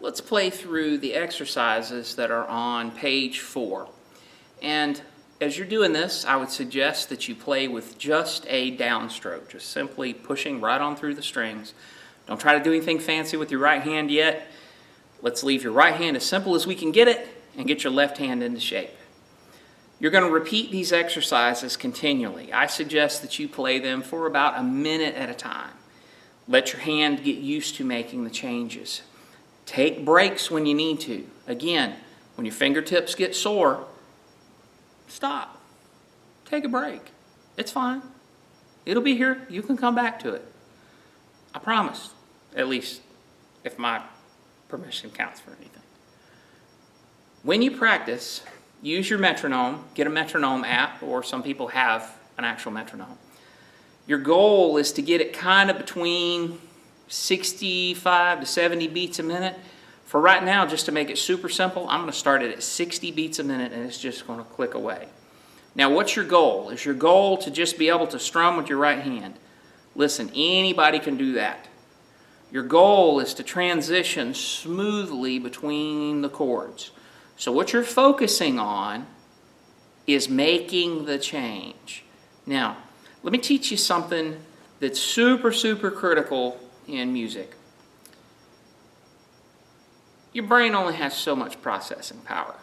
let's play through the exercises that are on page 4. And as you're doing this, I would suggest that you play with just a downstroke, just simply pushing right on through the strings. Don't try to do anything fancy with your right hand yet. Let's leave your right hand as simple as we can get it and get your left hand into shape. You're going to repeat these exercises continually. I suggest that you play them for about a minute at a time. Let your hand get used to making the changes. Take breaks when you need to. Again, when your fingertips get sore, stop. Take a break. It's fine. It'll be here. You can come back to it. I promise. At least if my permission counts for anything. When you practice, use your metronome. Get a metronome app, or some people have an actual metronome. Your goal is to get it kind of between 65 to 70 beats a minute. For right now, just to make it super simple, I'm going to start it at 60 beats a minute, and it's just going to click away. Now, what's your goal? Is your goal to just be able to strum with your right hand? Listen, anybody can do that. Your goal is to transition smoothly between the chords. So what you're focusing on is making the change. Now, let me teach you something that's super, super critical in music. Your brain only has so much processing power.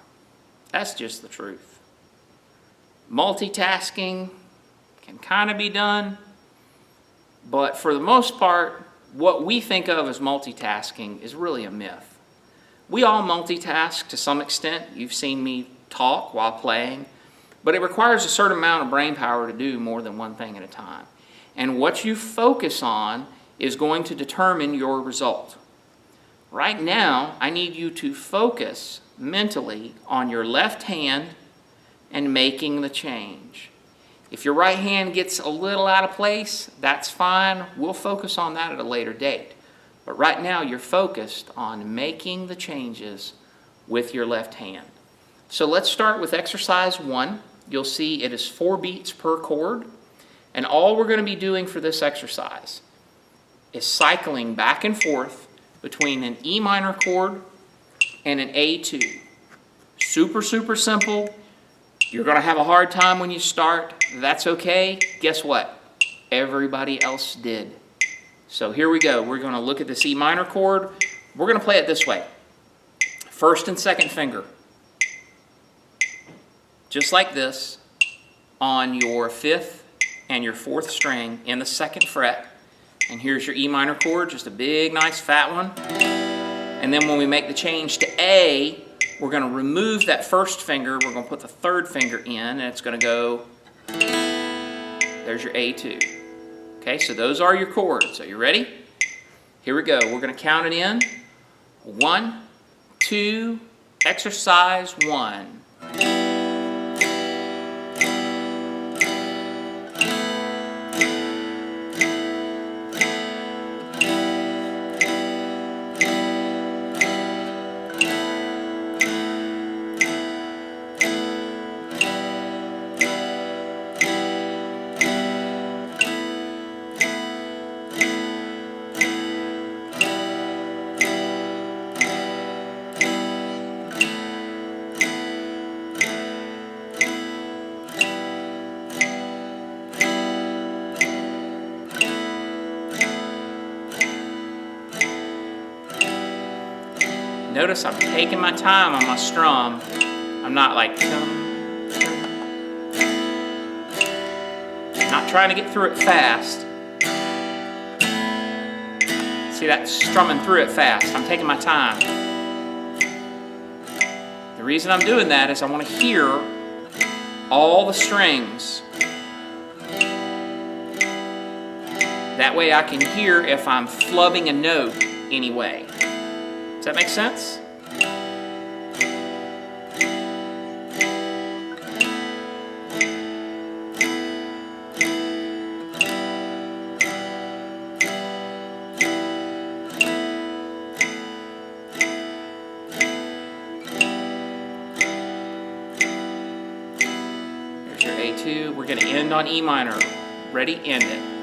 That's just the truth. Multitasking can kind of be done, but for the most part, what we think of as multitasking is really a myth. We all multitask to some extent. You've seen me talk while playing, but it requires a certain amount of brain power to do more than one thing at a time. And what you focus on is going to determine your result. Right now, I need you to focus mentally on your left hand and making the change. If your right hand gets a little out of place, that's fine. We'll focus on that at a later date. But right now, you're focused on making the changes with your left hand. So let's start with exercise 1. You'll see it is 4 beats per chord. And all we're going to be doing for this exercise is cycling back and forth between an E minor chord and an A2. Super, super simple. You're going to have a hard time when you start. That's okay. Guess what? Everybody else did. So here we go. We're going to look at this E minor chord. We're going to play it this way. First and second finger. Just like this on your 5th and your 4th string in the 2nd fret. And here's your E minor chord, just a big, nice, fat one. And then when we make the change to A, we're going to remove that 1st finger. We're going to put the 3rd finger in, and it's going to go, there's your A2. Okay, so those are your chords. Are you ready? Here we go. We're going to count it in. 1, 2, exercise 1. Notice I'm taking my time on my strum. I'm not like, not trying to get through it fast. See that strumming through it fast. I'm taking my time. The reason I'm doing that is I want to hear all the strings. That way I can hear if I'm flubbing a note anyway. Does that make sense? There's your A2. We're going to end on E minor. Ready? End it.